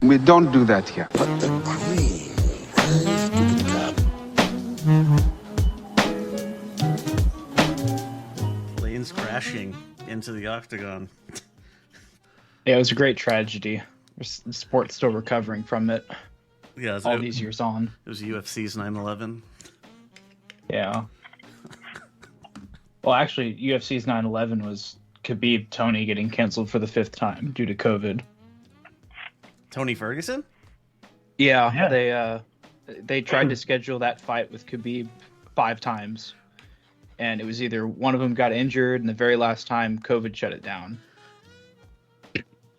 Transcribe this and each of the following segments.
We don't do that here. But the cream rises to the top. Lane's crashing into the octagon. Yeah, it was a great tragedy. The sport's still recovering from it. Yeah, all these years on. It was UFC's 9/11. Yeah. Well, actually, UFC's 9/11 was Khabib Tony getting canceled for the 5th time due to COVID. Tony Ferguson? Yeah. They tried to schedule that fight with Khabib 5 times, and it was either one of them got injured, and the very last time COVID shut it down.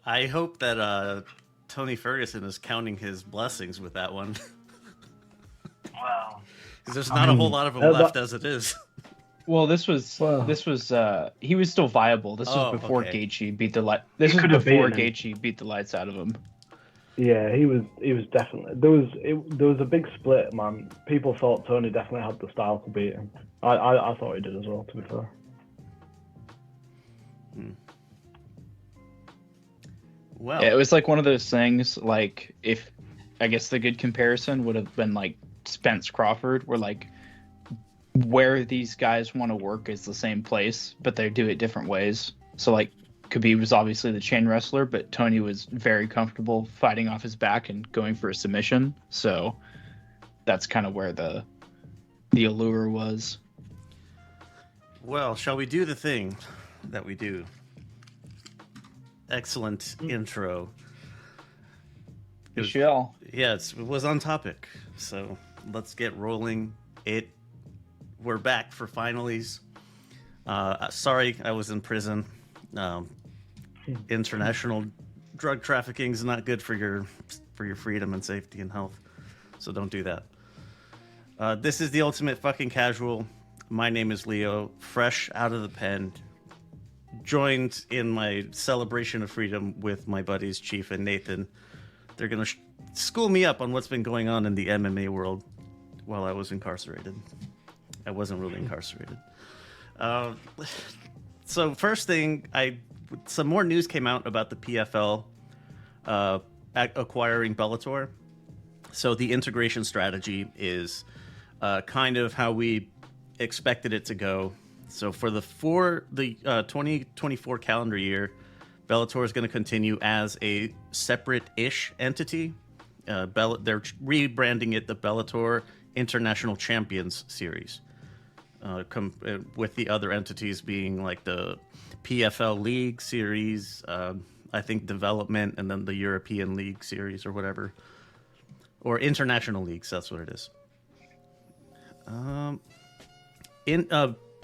I hope that Tony Ferguson is counting his blessings with that one. Wow. Because there's not a whole lot of them left as it is. Well, he was still viable. This was before Gaethje beat the light. This was before Gaethje beat the lights out of him. Yeah, he was definitely there was a big split, man. People thought Tony definitely had the style to beat him. I thought he did as well, to be fair. Well, yeah, it was like one of those things. Like, if I guess the good comparison would have been like Spence Crawford, where like where these guys want to work is the same place, but they do it different ways. So like Khabib was obviously the chain wrestler, but Tony was very comfortable fighting off his back and going for a submission. So that's kind of where the allure was. Well, shall we do the thing that we do? Excellent intro. Michelle. Yeah, it was on topic. So let's get rolling. We're back for finalies. Sorry, I was in prison. International drug trafficking is not good for your freedom and safety and health. So don't do that. This is the Ultimate Fucking Casual. My name is Leo, fresh out of the pen. Joined in my celebration of freedom with my buddies Chief and Nathan. They're gonna school me up on what's been going on in the MMA world while I was incarcerated. I wasn't really incarcerated. So first thing, some more news came out about the PFL acquiring Bellator. So the integration strategy is kind of how we expected it to go. So for the 2024 calendar year, Bellator is going to continue as a separate-ish entity. They're rebranding it the Bellator International Champions Series, with the other entities being like the PFL League Series, I think Development, and then the European League Series or whatever. Or International Leagues, that's what it is.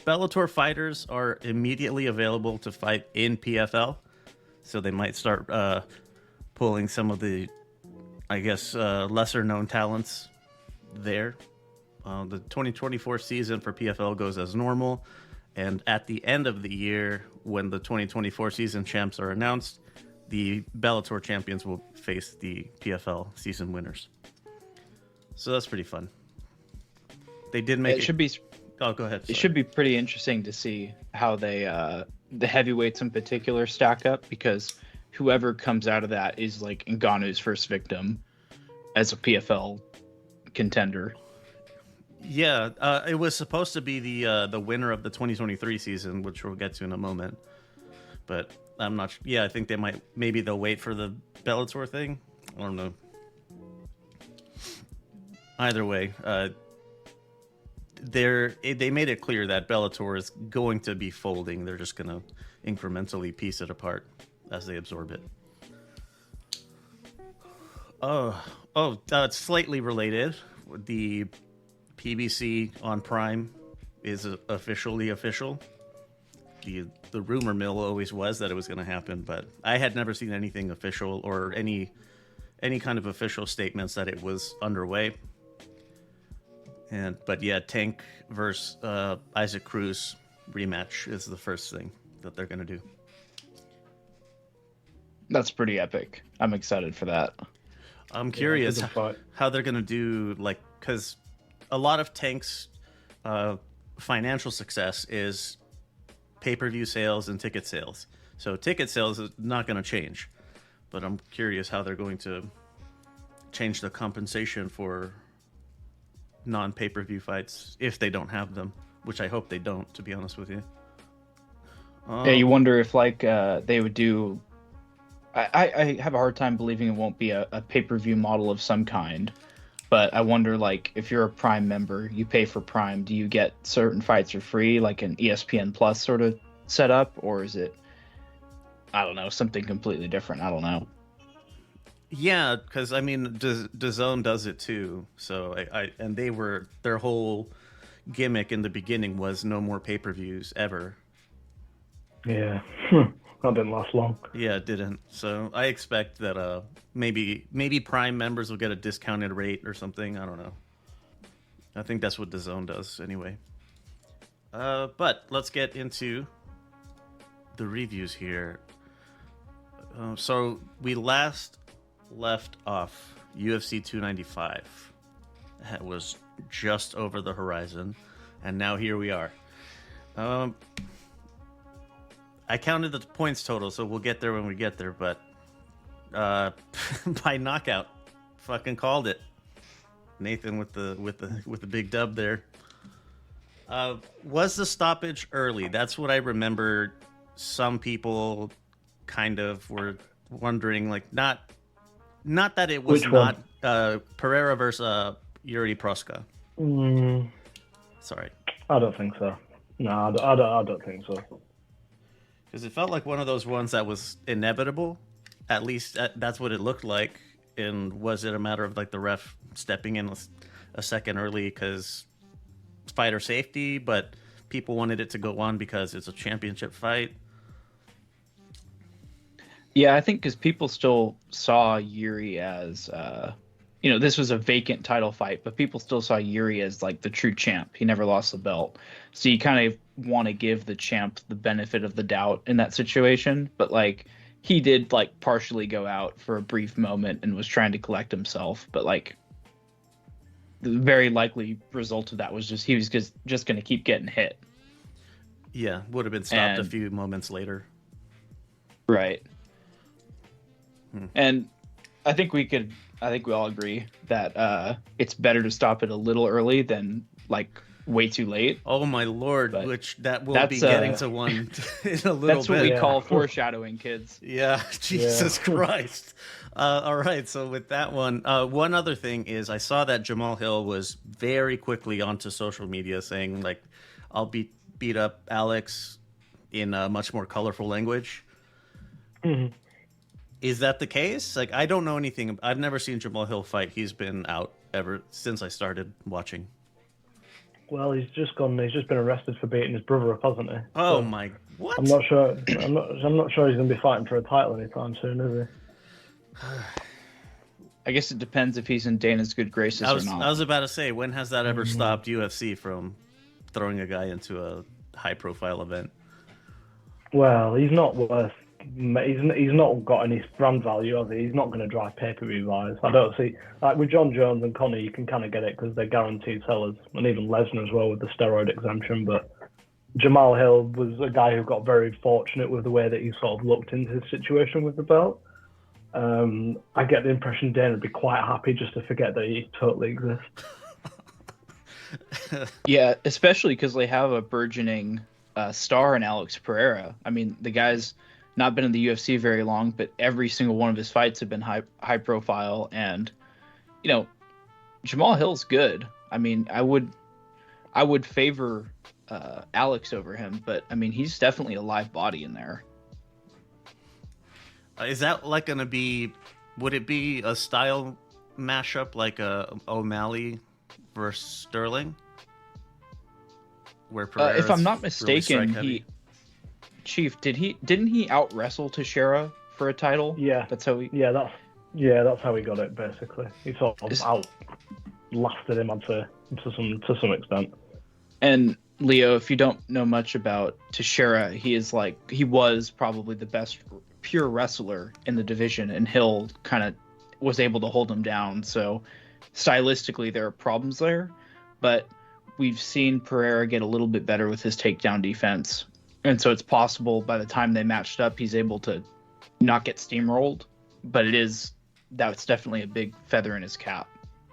Bellator fighters are immediately available to fight in PFL, so they might start pulling some of the, I guess, lesser-known talents there. The 2024 season for PFL goes as normal, and at the end of the year, when the 2024 season champs are announced, the Bellator champions will face the PFL season winners. So that's pretty fun. They did make it. Should be. Oh, go ahead. Sorry. It should be pretty interesting to see how they, the heavyweights in particular, stack up, because whoever comes out of that is like Ngannou's first victim as a PFL contender. Yeah, it was supposed to be the winner of the 2023 season, which we'll get to in a moment. But I'm not. Yeah, I think maybe they'll wait for the Bellator thing. I don't know. Either way, they made it clear that Bellator is going to be folding. They're just going to incrementally piece it apart as they absorb it. It's slightly related. The PBC on Prime is officially official. The rumor mill always was that it was going to happen, but I had never seen anything official or any kind of official statements that it was underway. But yeah, Tank versus Isaac Cruz rematch is the first thing that they're going to do. That's pretty epic. I'm excited for that. I'm curious how they're going to do, like, because a lot of Tank's financial success is pay-per-view sales and ticket sales. So ticket sales is not going to change, but I'm curious how they're going to change the compensation for non-pay-per-view fights if they don't have them, which I hope they don't, to be honest with you. Yeah, you wonder if like they would do. I have a hard time believing it won't be a pay-per-view model of some kind, but I wonder like if you're a Prime member, you pay for Prime, do you get certain fights for free, like an ESPN Plus sort of setup, or is it, I don't know, something completely different? I don't know. Yeah, because I mean, DAZN does it too. So and their whole gimmick in the beginning was no more pay-per-views ever. Yeah, that didn't last long. Yeah, it didn't. So I expect that maybe Prime members will get a discounted rate or something. I don't know. I think that's what DAZN does anyway. But let's get into the reviews here. So we last left off UFC 295. That was just over the horizon, and now here we are. I counted the points total, so we'll get there when we get there. But by knockout, fucking called it. Nathan with the big dub there. Was the stoppage early? That's what I remember. Some people kind of were wondering, like, not that it was not Pereira versus Yuri Proska. Sorry, I don't think so. No, I don't think so. Because it felt like one of those ones that was inevitable. At least that's what it looked like. And was it a matter of like the ref stepping in a second early because fighter safety, but people wanted it to go on because it's a championship fight? Yeah, I think because people still saw Yuri as, this was a vacant title fight, but people still saw Yuri as like the true champ. He never lost the belt. So you kind of want to give the champ the benefit of the doubt in that situation. But like he did like partially go out for a brief moment and was trying to collect himself. But like the very likely result of that was just he was just going to keep getting hit. Yeah, would have been stopped a few moments later. Right. And I think we all agree that it's better to stop it a little early than like way too late. Oh my lord, but which that will be getting to one in a little bit. That's what we call foreshadowing, kids. Yeah, Jesus Christ. All right, so with that one other thing is I saw that Jamal Hill was very quickly onto social media saying like, I'll beat up Alex in a much more colorful language. Mm-hmm. Is that the case? Like, I don't know anything. I've never seen Jamal Hill fight. He's been out ever since I started watching. Well, he's just been arrested for beating his brother up, hasn't he? Oh so my! What? I'm not sure. I'm not sure he's going to be fighting for a title anytime soon, is he? I guess it depends if he's in Dana's good graces or not. I was about to say, when has that ever stopped UFC from throwing a guy into a high-profile event? Well, he's not worth. He's not got any brand value, has he? He's not going to drive pay-per-view buys. I don't see, like with John Jones and Conor, you can kind of get it because they're guaranteed sellers, and even Lesnar as well with the steroid exemption. But Jamal Hill was a guy who got very fortunate with the way that he sort of looked into his situation with the belt. I get the impression Dana would be quite happy just to forget that he totally exists. Yeah, especially because they have a burgeoning star in Alex Pereira. I mean, the guy's not been in the UFC very long, but every single one of his fights have been high profile, and Jamal Hill's good. I mean, I would favor Alex over him, but I mean, he's definitely a live body in there. Is that like going to be? Would it be a style mashup like O'Malley versus Sterling? Where if I'm not mistaken, really Chief, didn't he out wrestle Teixeira for a title? Yeah, that's how he. Yeah, that's how he got it. Basically, he sort of outlasted him, I'd say, to some extent. And Leo, if you don't know much about Teixeira, he was probably the best pure wrestler in the division, and Hill kind of was able to hold him down. So stylistically, there are problems there, but we've seen Pereira get a little bit better with his takedown defense. And so it's possible by the time they matched up, he's able to not get steamrolled. But it is that's definitely a big feather in his cap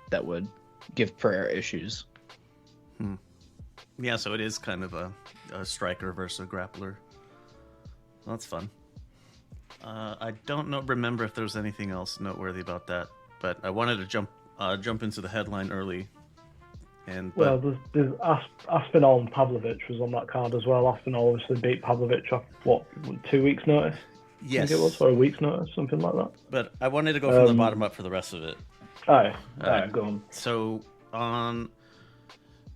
that would give Pereira issues. Yeah, so it is kind of a striker versus a grappler. Well, that's fun. I don't remember if there was anything else noteworthy about that, but I wanted to jump into the headline early. Well, there's Aspinall and Pavlovich was on that card as well. Aspinall obviously beat Pavlovich off, 2 weeks' notice? Yes. I think it was, or a week's notice, something like that. But I wanted to go from the bottom up for the rest of it. Alright, go on. So,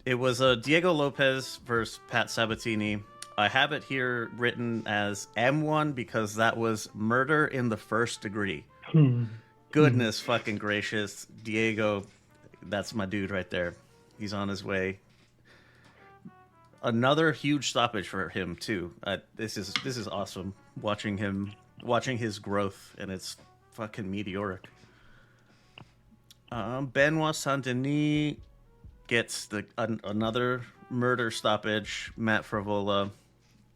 it was Diego Lopez versus Pat Sabatini. I have it here written as M1 because that was murder in the first degree. Goodness fucking gracious. Diego, that's my dude right there. He's on his way. Another huge stoppage for him too. This is awesome. Watching his growth, and it's fucking meteoric. Benoit Saint-Denis gets another murder stoppage. Matt Favola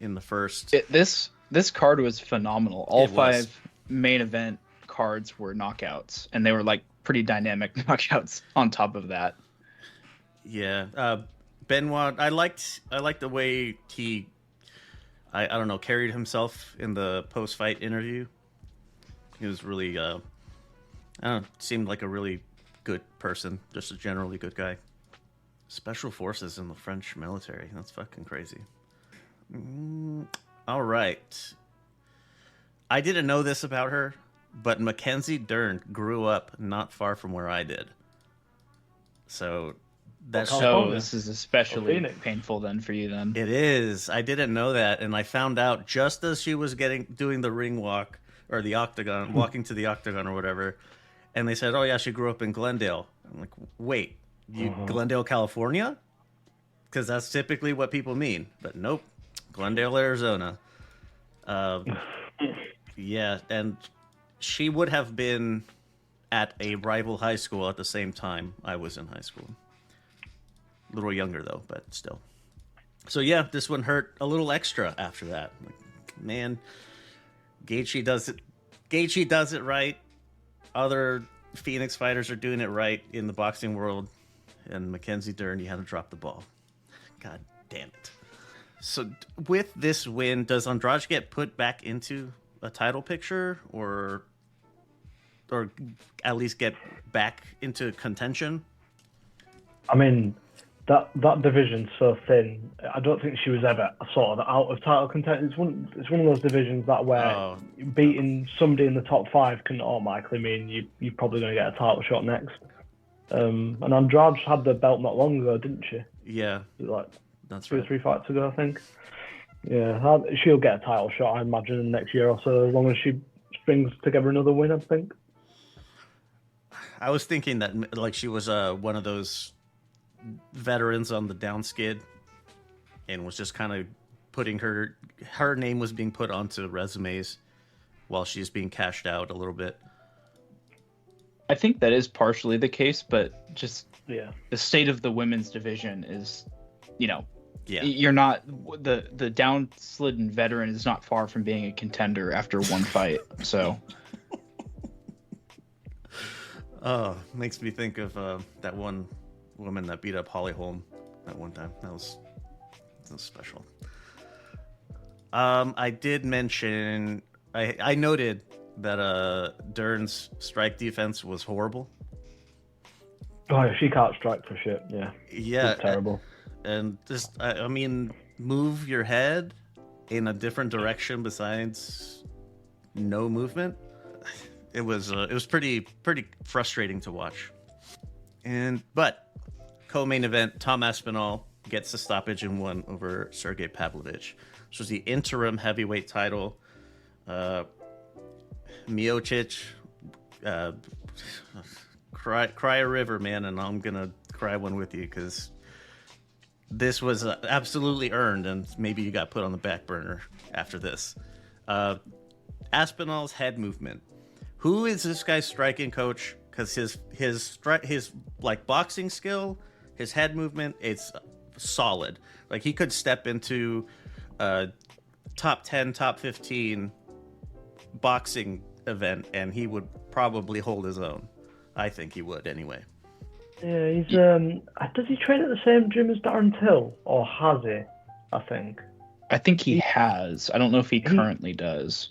in the first. This card was phenomenal. All five main event cards were knockouts, and they were like pretty dynamic knockouts on top of that. Yeah, Benoit. I liked the way he, I don't know, carried himself in the post-fight interview. He was really, seemed like a really good person, just a generally good guy. Special forces in the French military. That's fucking crazy. All right. I didn't know this about her, but Mackenzie Dern grew up not far from where I did. So that's this is especially painful then for you then. It is. I didn't know that, and I found out just as she was doing the ring walk or the octagon, walking to the octagon or whatever, and they said, "Oh yeah, she grew up in Glendale." I'm like, "Wait, Glendale, California?" Because that's typically what people mean, but nope, Glendale, Arizona. Yeah, and she would have been at a rival high school at the same time I was in high school. A little younger though, but still. So yeah, this one hurt a little extra after that. Like, man, Gaethje does it right. Other Phoenix fighters are doing it right in the boxing world, and Mackenzie Dern, you had to drop the ball. God damn it. So with this win, does Andrade get put back into a title picture, or at least get back into contention? I mean, that division's so thin. I don't think she was ever sort of out of title contention. It's one of those divisions that where beating somebody in the top 5 can automatically mean you're probably going to get a title shot next. And Andrade had the belt not long ago, didn't she? Yeah, Like that's 2 right. or 3 fights ago, I think. Yeah, she'll get a title shot, I imagine, in the next year or so, as long as she strings together another win, I think. I was thinking that like she was one of those veterans on the downskid, and was just kind of putting her name was being put onto resumes while she's being cashed out a little bit. I think that is partially the case, but just the state of the women's division is, Yeah. You're not the downslidden veteran is not far from being a contender after one fight. So, makes me think of that one woman that beat up Holly Holm that one time. That was special. I did mention I noted that Dern's strike defense was horrible. Oh, yeah, she can't strike for shit. Yeah, it's terrible. And just, I mean, move your head in a different direction besides no movement. It was pretty frustrating to watch. But co-main event, Tom Aspinall gets the stoppage in 1 over Sergey Pavlovich. This was the interim heavyweight title. Miocic, cry a river, man, and I'm gonna cry one with you because this was absolutely earned, and maybe you got put on the back burner after this. Aspinall's head movement. Who is this guy's striking coach? Because his like boxing skill, his head movement, it's solid. Like he could step into top 10, top 15 boxing event, and he would probably hold his own. I think he would anyway. Yeah, he's does he train at the same gym as Darren Till, or has he? I think I think he has. I don't know if he he currently does.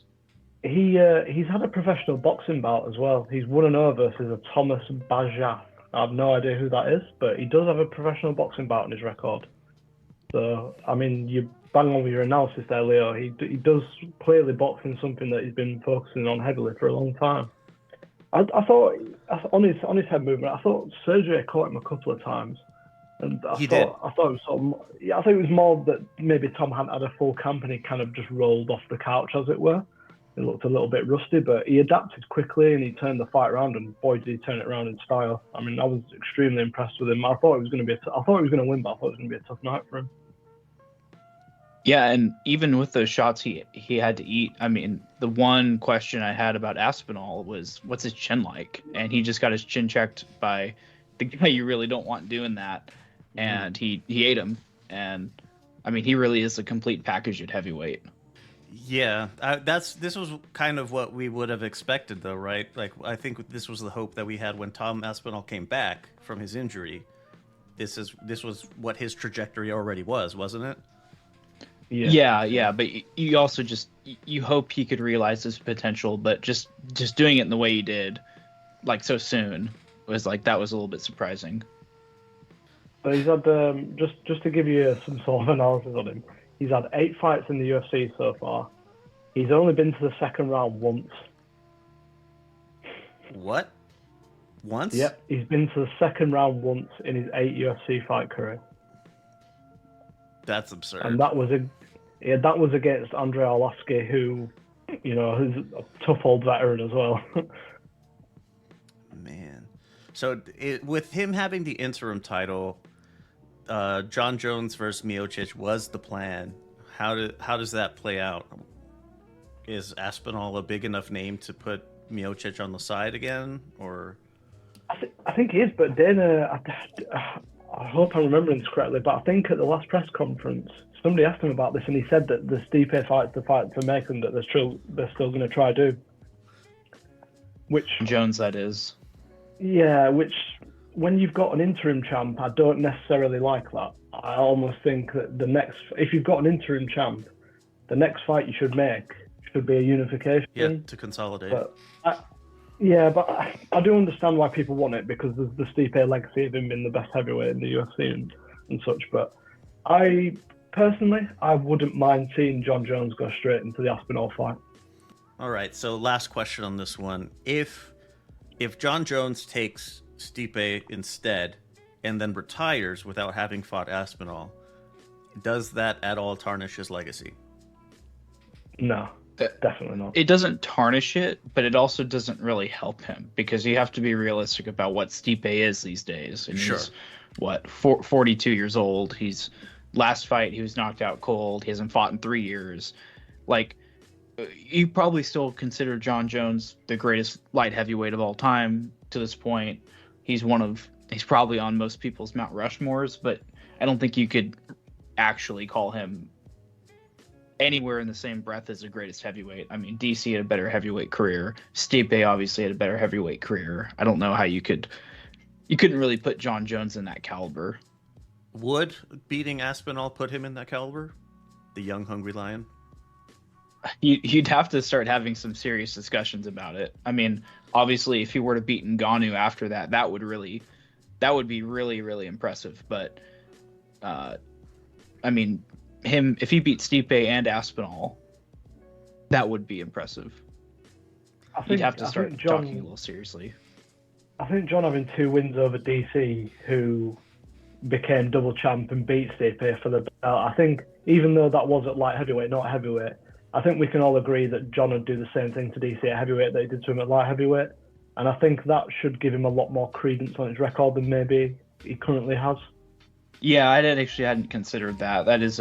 he's had a professional boxing bout as well. He's won an over versus a Thomas Bajaf. I have no idea who that is, but he does have a professional boxing bout in his record. So I mean, you bang on with your analysis there, Leo. He does clearly boxing something that he's been focusing on heavily for a long time. I thought on his head movement, I thought surgery caught him a couple of times, and I He did. thought it was sort of, yeah, I think it was more that maybe Tom hadn't had a full camp and he kind of just rolled off the couch, as it were. He looked a little bit rusty, but he adapted quickly and he turned the fight around, and boy did he turn it around in style. I mean, I was extremely impressed with him. I thought it was going to be I thought he was going to win, but I thought it was going to be a tough night for him. Yeah, and even with those shots he had to eat, I mean, the one question I had about Aspinall was, what's his chin like? And he just got his chin checked by the guy you really don't want doing that, and he ate him. And I mean, he really is a complete package at heavyweight. Yeah, this was kind of what we would have expected, though, right? Like, I think this was the hope that we had when Tom Aspinall came back from his injury. This was what his trajectory already was, wasn't it? Yeah, but you also you hope he could realize his potential, but just doing it in the way he did, like so soon, was like, that was a little bit surprising. But he's had just to give you some sort of analysis on him. He's had 8 fights in the UFC so far. He's only been to the second round once. What? Once? Yep, he's been to the second round once in his 8 UFC fight career. That's absurd. And that was against Andrei Arlovsky, who, you know, is a tough old veteran as well. Man. So with him having the interim title, John Jones versus Miocic was the plan. How does that play out? Is Aspinall a big enough name to put Miocic on the side again, or? I think he is, but Dana, I hope I'm remembering this correctly, but I think at the last press conference, somebody asked him about this, and he said that the Stipe fight's the fight to make, and that they're still going to try to do. Which Jones, that is. Yeah, which when you've got an interim champ, I don't necessarily like that. I almost think that if you've got an interim champ, the next fight you should make should be a unification. Yeah, to consolidate. But I do understand why people want it, because there's the Stipe legacy of him being the best heavyweight in the UFC and such. But I personally wouldn't mind seeing John Jones go straight into the Aspinall fight. All right, so last question on this one. If John Jones takes Stipe instead and then retires without having fought Aspinall, does that at all tarnish his legacy? No, definitely not. It doesn't tarnish it, but it also doesn't really help him, because you have to be realistic about what Stipe is these days. And sure. He's, 42 years old. Last fight, he was knocked out cold. He hasn't fought in 3 years. Like, you probably still consider John Jones the greatest light heavyweight of all time to this point. He's probably on most people's Mount Rushmores, but I don't think you could actually call him anywhere in the same breath as the greatest heavyweight. I mean, DC had a better heavyweight career. Stipe obviously had a better heavyweight career. I don't know how you couldn't really put John Jones in that caliber. Would beating Aspinall put him in that caliber? The young, hungry lion? You'd have to start having some serious discussions about it. I mean, obviously, if he were to beat Ngannou after that would be really, really impressive. But, I mean, if he beat Stipe and Aspinall, that would be impressive. You'd have to start talking a little seriously. I think John having 2 wins over DC, who became double champ and beat Stipe for the belt, I think, even though that was at light heavyweight, not heavyweight, I think we can all agree that John would do the same thing to DC at heavyweight that he did to him at light heavyweight. And I think that should give him a lot more credence on his record than maybe he currently has. Yeah, I hadn't considered that. Is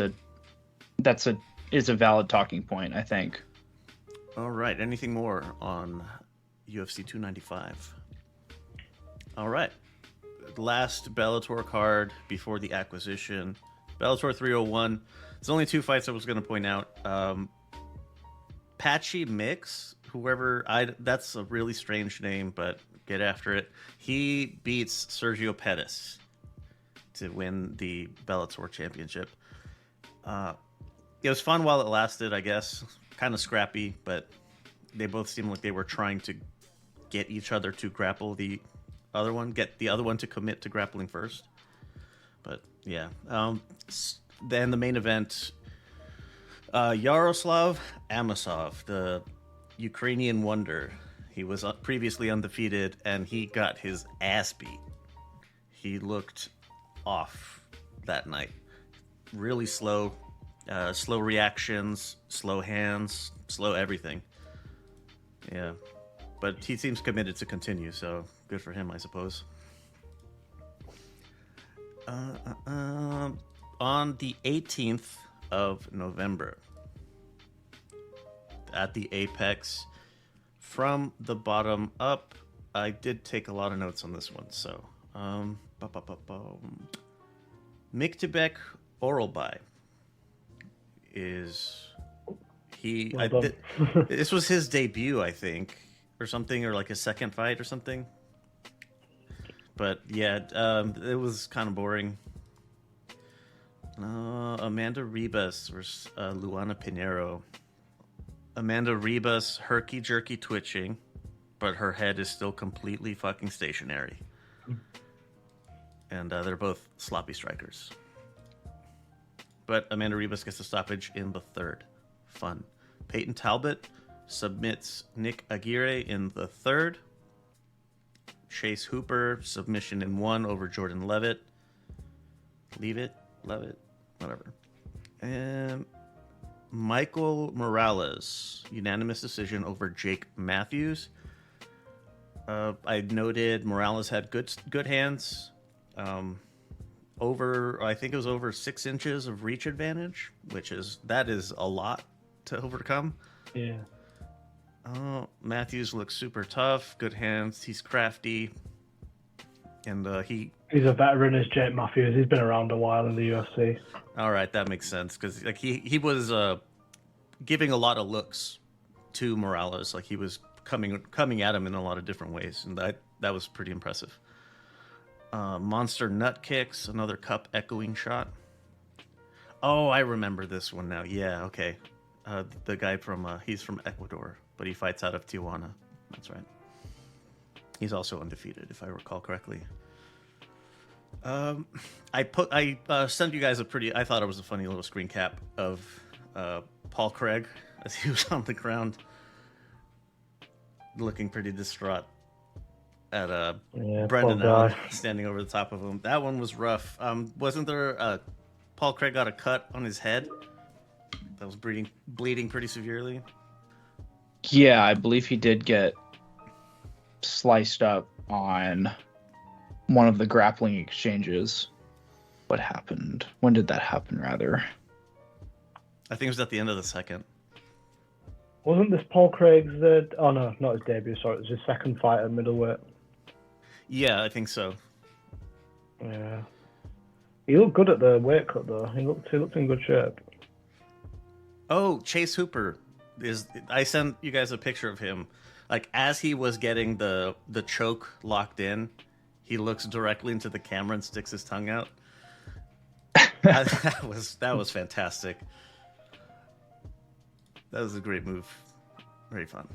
a valid talking point, I think. All right. Anything more on UFC 295? All right. Last Bellator card before the acquisition. Bellator 301. There's only 2 fights I was going to point out. Patchy Mix, whoever that's a really strange name, but get after it. He beats Sergio Pettis to win the Bellator championship. It was fun while it lasted, I guess. Kind of scrappy, but they both seemed like they were trying to get each other to grapple the other one, get the other one to commit to grappling first. But yeah, then the main event, Yaroslav Amosov, the Ukrainian wonder. He was previously undefeated, and he got his ass beat. He looked off that night. Really slow, slow reactions, slow hands, slow everything. Yeah, but he seems committed to continue, so good for him, I suppose. On the 18th of November, at the Apex, from the bottom up, I did take a lot of notes on this one. So, Miktebek Oralbai is he? This was his debut, I think, or something, or like his second fight or something. But yeah, it was kind of boring. Amanda Ribas versus Luana Pinheiro. Amanda Ribas herky-jerky twitching, but her head is still completely fucking stationary. And they're both sloppy strikers. But Amanda Ribas gets a stoppage in the third. Fun. Peyton Talbot submits Nick Aguirre in the third. Chase Hooper, submission in 1 over Jordan Levitt. Levitt, whatever. And Michael Morales, unanimous decision over Jake Matthews. I noted Morales had good hands. I think it was over 6 inches of reach advantage, that is a lot to overcome. Yeah. Matthews looks super tough, good hands. He's crafty, and he's a veteran as Jake Matthews. He's been around a while in the UFC. All right, that makes sense because like he was giving a lot of looks to Morales, like he was coming at him in a lot of different ways, and that was pretty impressive. Monster nut kicks, another cup echoing shot. Oh, I remember this one now. Yeah, okay. The guy he's from Ecuador, but he fights out of Tijuana. That's right. He's also undefeated, if I recall correctly. I sent you guys I thought it was a funny little screen cap of Paul Craig as he was on the ground, looking pretty distraught at Brendan Allen standing over the top of him. That one was rough. Wasn't there Paul Craig got a cut on his head that was bleeding pretty severely? Yeah, I believe he did get sliced up on one of the grappling exchanges. What happened? When did that happen, rather? I think it was at the end of the second. Wasn't this Paul Craig's oh no, not his debut, sorry, it was his second fight at middleweight. Yeah, I think so. Yeah. He looked good at the weight cut though. He looked in good shape. Oh, Chase Hooper I sent you guys a picture of him. Like as he was getting the choke locked in, he looks directly into the camera and sticks his tongue out. that was fantastic. That was a great move. Very fun.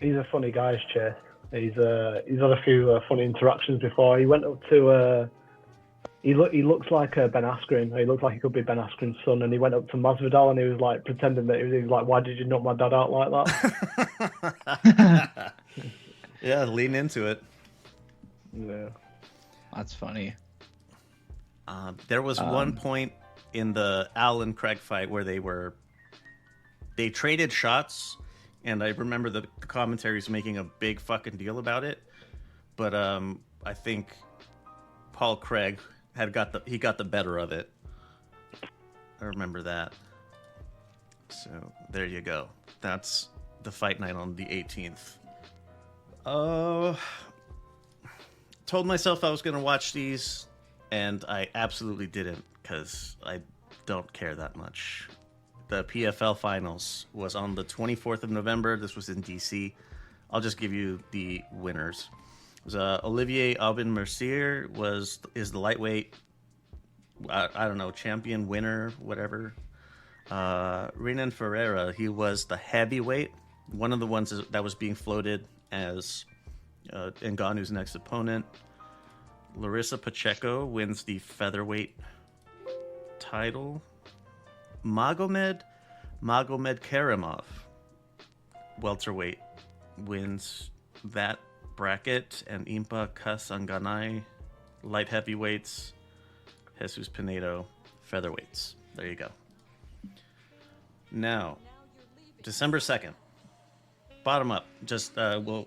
He's a funny guy, Chase. He's had a few funny interactions before. He went up to he looks like Ben Askren. He looks like he could be Ben Askren's son. And he went up to Masvidal and he was like pretending that he was like, "Why did you knock my dad out like that?" Yeah, lean into it. Yeah, that's funny. There was one point in the Allen Craig fight where they traded shots, and I remember the commentaries making a big fucking deal about it. But I think Paul Craig got the better of it. I remember that. So there you go. That's the fight night on the 18th. Told myself I was gonna watch these, and I absolutely didn't because I don't care that much. the PFL finals was on the 24th of November. This was in DC. I'll just give you the winners. It was Olivier Aubin Mercier is the lightweight. I don't know, champion, winner, whatever. Renan Ferreira, he was the heavyweight, one of the ones that was being floated as Ngannou's next opponent. Larissa Pacheco wins the featherweight title. Magomed Karimov, welterweight, wins that bracket. And Impa Kasanganay, light heavyweights. Jesus Pinedo, featherweights. There you go. Now, December 2nd. Bottom up. Just we'll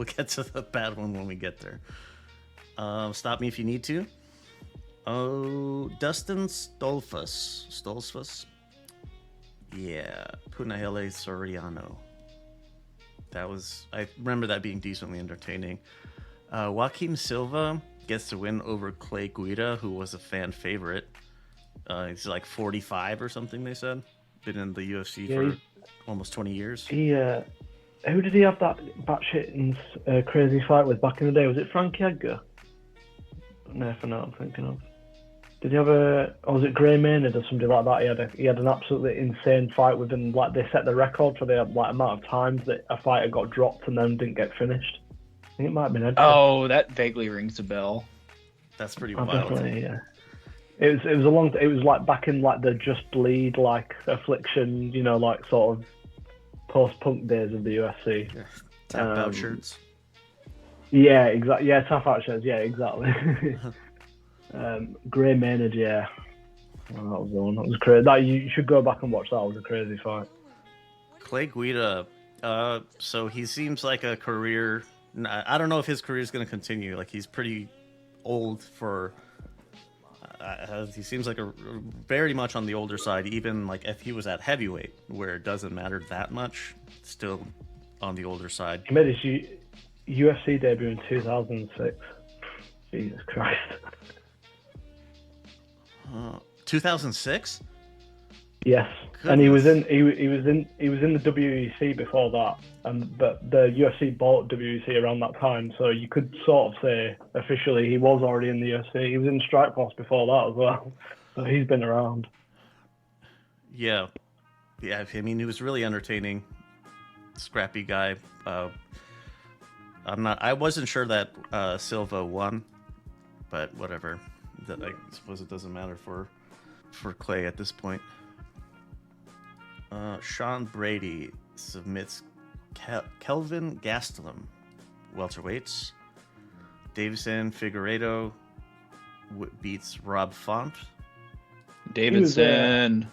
get to the bad one when we get there. Stop me if you need to. Oh, Dustin Stolfus. Yeah, Punahele Soriano. I remember that being decently entertaining. Joaquim Silva gets to win over Clay Guida, who was a fan favorite. He's like 45 or something, they said. Been in the UFC for almost 20 years. Who did he have that batshit crazy fight with back in the day? Was it Frankie Edgar? No, for now I'm thinking of. Did he have or was it Gray Maynard or somebody like that? He had an absolutely insane fight with him. Like, they set the record for the amount of times that a fighter got dropped and then didn't get finished. I think it might have been Edgar. Oh, that vaguely rings a bell. That's pretty Oh, wild. definitely, yeah. It was like back in like the Just Bleed, like Affliction, like sort of post-punk days of the UFC. Yeah. Tap out shirts. Yeah, exactly. Yeah, tap out shirts. Yeah, exactly. Gray Maynard, yeah. Oh, that was the one. That was crazy. You should go back and watch that. It was a crazy fight. Clay Guida. So he seems like a career. I don't know if his career is going to continue. Like, he's pretty old for. He seems like a very much on the older side. Even like if he was at heavyweight, where it doesn't matter that much, still on the older side. He made his UFC debut in 2006. Jesus Christ. 2006. Yes, Goodness. and he was in the WEC before that, but the UFC bought WEC around that time, so you could sort of say officially he was already in the UFC. He was in Strikeforce before that as well, so he's been around. Yeah. I mean, he was really entertaining, scrappy guy. I wasn't sure that Silva won, but whatever. I suppose it doesn't matter for Clay at this point. Sean Brady submits Kelvin Gastelum, welterweights. Davison Figueiredo beats Rob Font. Davidson.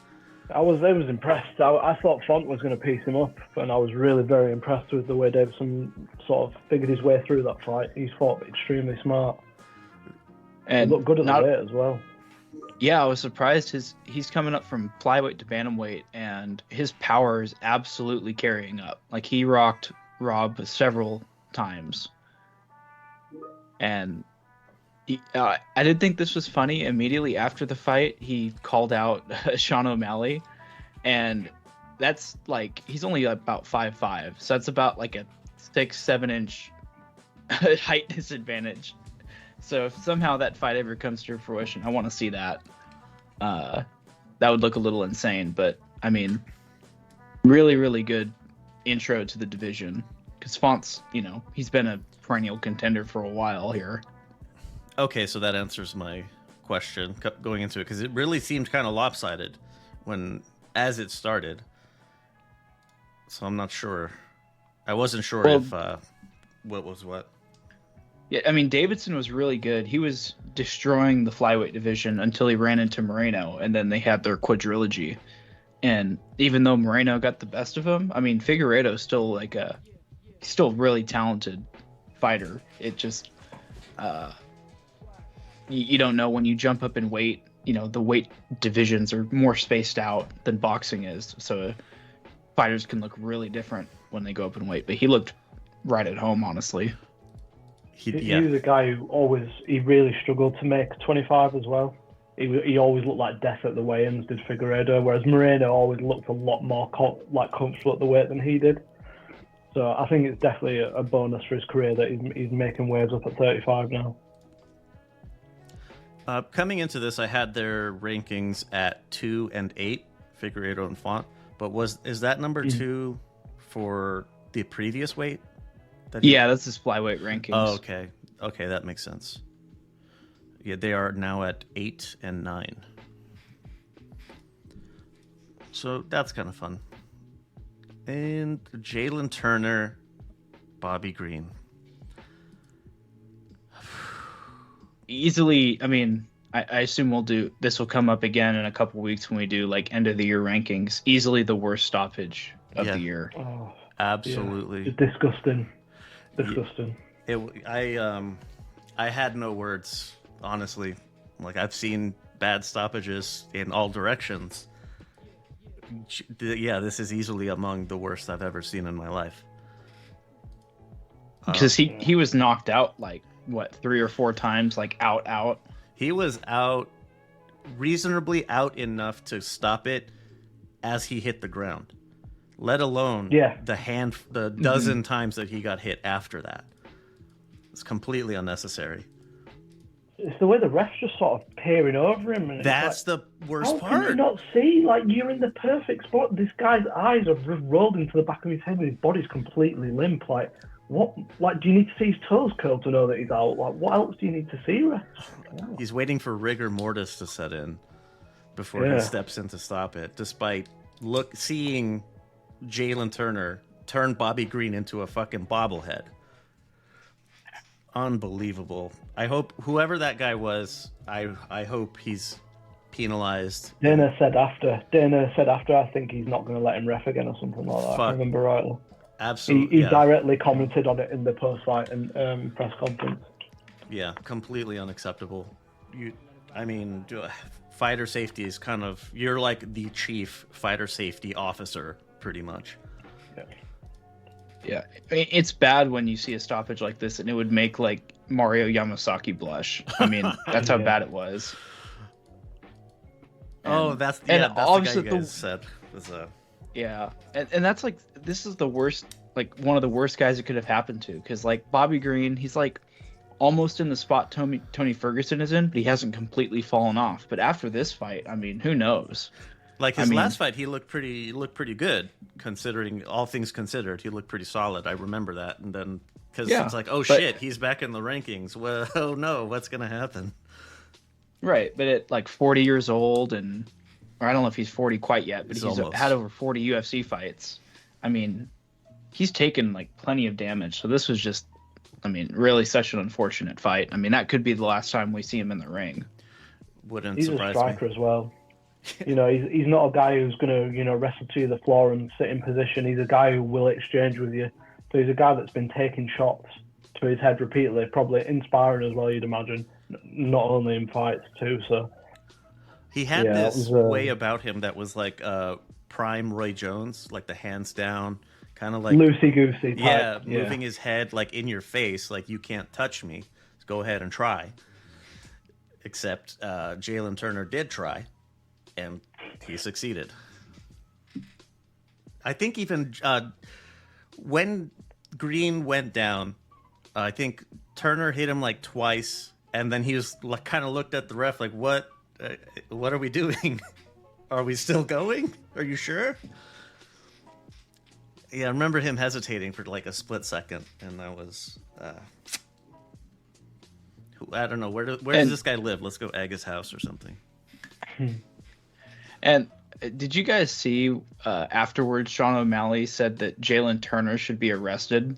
I was impressed. I thought Font was going to piece him up, and I was really very impressed with the way Davison sort of figured his way through that fight. He's fought extremely smart. And he looked good at the weight as well. Yeah, I was surprised. He's coming up from flyweight to bantamweight, and his power is absolutely carrying up. Like, he rocked Rob several times, and I did think this was funny. Immediately after the fight, he called out Sean O'Malley, and that's like, he's only about 5'5", so that's about like a 6-7 inch height disadvantage. So if somehow that fight ever comes to fruition, I want to see that. That would look a little insane, but I mean, really, really good intro to the division, because Font's, he's been a perennial contender for a while here. Okay, so that answers my question going into it, because it really seemed kind of lopsided as it started. So I'm not sure. I wasn't sure if what was what. Yeah, I mean, Davidson was really good. He was destroying the flyweight division until he ran into Moreno, and then they had their quadrilogy. And even though Moreno got the best of him, I mean, Figueiredo's still still really talented fighter. It just, you don't know when you jump up in weight. The weight divisions are more spaced out than boxing is, so fighters can look really different when they go up in weight. But he looked right at home, honestly. He was a guy who he really struggled to make 25 as well. he always looked like death at the weigh-ins, did Figueiredo, whereas Moreno always looked a lot more comfortable at the weight than he did. So I think it's definitely a bonus for his career that he's making waves up at 35 now. Coming into this, I had their rankings at 2 and 8, Figueiredo and Font. But is that number 2 for the previous weight? Yeah, that's his flyweight rankings. Oh, okay. Okay, that makes sense. Yeah, they are now at 8 and 9. So that's kind of fun. And Jalen Turner, Bobby Green. Easily, I mean, I assume this will come up again in a couple weeks when we do like end of the year rankings. Easily the worst stoppage of the year. Oh, absolutely. Yeah. It's disgusting. Disgusting. I had no words, honestly. Like, I've seen bad stoppages in all directions. Yeah, this is easily among the worst I've ever seen in my life. Because he was knocked out like what 3 or 4 times, like out. He was out, reasonably out enough to stop it as he hit the ground. Let alone the dozen times that he got hit after that. It's completely unnecessary. It's the way the ref's just sort of peering over him. And that's the worst part. How can you not see? Like, you're in the perfect spot. This guy's eyes are just rolled into the back of his head and his body's completely limp. Like, what? Like, do you need to see his toes curled to know that he's out? Like, what else do you need to see, ref? He's waiting for rigor mortis to set in before he steps in to stop it, despite seeing Jalen Turner turn Bobby Green into a fucking bobblehead. Unbelievable. I hope whoever that guy was, I hope he's penalized. Dana said after, I think he's not going to let him ref again or something like that. I remember rightly. Absolutely. He directly commented on it in the post-fight and press conference. Yeah, completely unacceptable. Fighter safety is kind of, you're like the chief fighter safety officer, pretty much. Yeah, it's bad when you see a stoppage like this, and it would make like Mario Yamasaki blush. I mean, that's how bad it was. That's the guy you guys said. Yeah, and that's like, this is the worst, like one of the worst guys it could have happened to, because like Bobby Green, he's like almost in the spot Tony Ferguson is in, but he hasn't completely fallen off. But after this fight, I mean, who knows? Like his last fight, he looked pretty good, considering all things considered. He looked pretty solid. I remember that, and then because it's like, shit, he's back in the rankings. Well, oh no, what's gonna happen? Right, but at like 40 years old, or I don't know if he's 40 quite yet, but he's had over 40 UFC fights. I mean, he's taken like plenty of damage. So this was just, I mean, really such an unfortunate fight. I mean, that could be the last time we see him in the ring. Wouldn't surprise me. He's a striker as well. You know, he's not a guy who's going to, wrestle to the floor and sit in position. He's a guy who will exchange with you. So he's a guy that's been taking shots to his head repeatedly, probably inspiring as well, you'd imagine, not only in fights too. So he had this way about him that was like prime Roy Jones, like the hands down, kind of like loosey-goosey type. Yeah, moving his head like in your face, like you can't touch me. Just go ahead and try. Except Jalen Turner did try. And he succeeded. I think even when Green went down, I think Turner hit him like twice, and then he was like, kind of looked at the ref like, "What are we doing? Are we still going? Are you sure?" Yeah, I remember him hesitating for like a split second, and that was I don't know where does this guy live? Let's go egg his house or something. And did you guys see afterwards, Sean O'Malley said that Jalen Turner should be arrested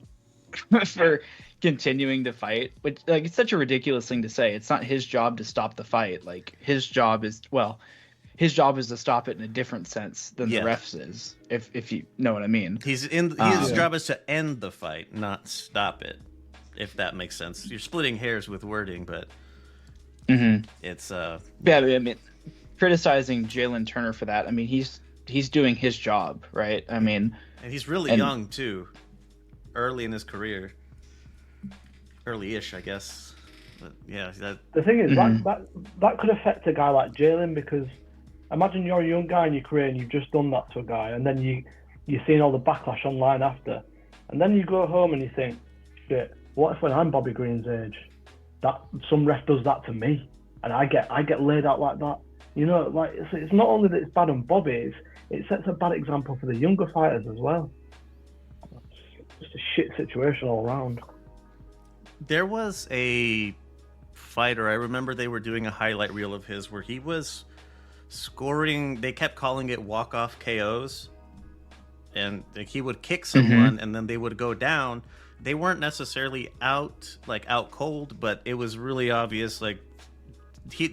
for continuing to fight? Which, like, it's such a ridiculous thing to say. It's not his job to stop the fight. Like, his job is to stop it in a different sense than the refs is, if you know what I mean. His job is to end the fight, not stop it, if that makes sense. You're splitting hairs with wording, but it's I mean, criticizing Jalen Turner for that, I mean, he's doing his job, right? I mean, and he's really young too, early in his career, early-ish, I guess. But yeah, that The thing is, Mhm. that could affect a guy like Jalen, because imagine you're a young guy in your career and you've just done that to a guy, and then you're seeing all the backlash online after, and then you go home and you think, shit, what if when I'm Bobby Green's age, that some ref does that to me, and I get laid out like that? You know, like it's not only that it's bad on Bobby, it sets a bad example for the younger fighters as well. It's just a shit situation all around. there was a fighter. I remember they were doing a highlight reel of his where he was scoring. They kept calling it walk-off KOs, and like, he would kick someone, and then they would go down. They weren't necessarily out cold, but it was really obvious like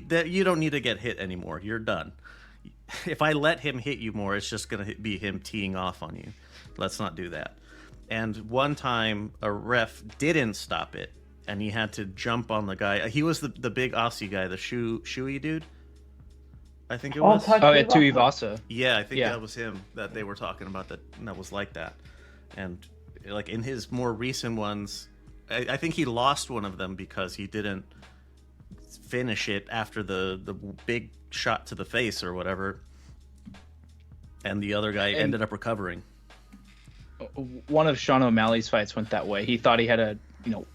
that you don't need to get hit anymore. You're done. If I let him hit you more, it's just gonna be him teeing off on you. Let's not do that. And one time, a ref didn't stop it, and he had to jump on the guy. He was the big Aussie guy, the shoey dude. I think it was. Oh, yeah, Tuivasa. Yeah, I think Yeah. that was him that they were talking about that was like that. And like in his more recent ones, I think he lost one of them because he didn't finish it after the big shot to the face or whatever. And the other guy ended up recovering. One of Sean O'Malley's fights went that way. He thought he had a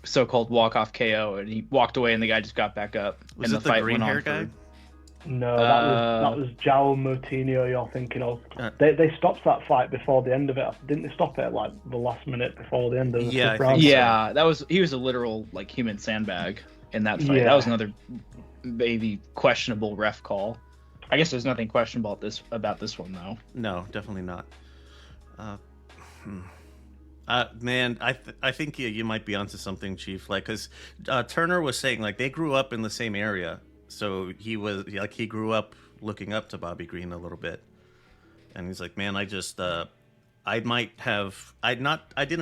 so-called walk-off KO, and he walked away, and the guy just got back up. Was and it the fight green went hair on guy? for- No, that was João Moutinho you're thinking of. Uh, They stopped that fight before the end of it. Didn't they stop it at like the last minute before the end of the Yeah, fifth I round? think so. Yeah, he was a literal like human sandbag in that fight. Yeah. That was another maybe questionable ref call. I guess there's nothing questionable about this one though. No, definitely not. Man, I think you might be onto something, Chief. Like, because Turner was saying like they grew up in the same area, so he grew up looking up to Bobby Green a little bit, and he's like, man, I didn't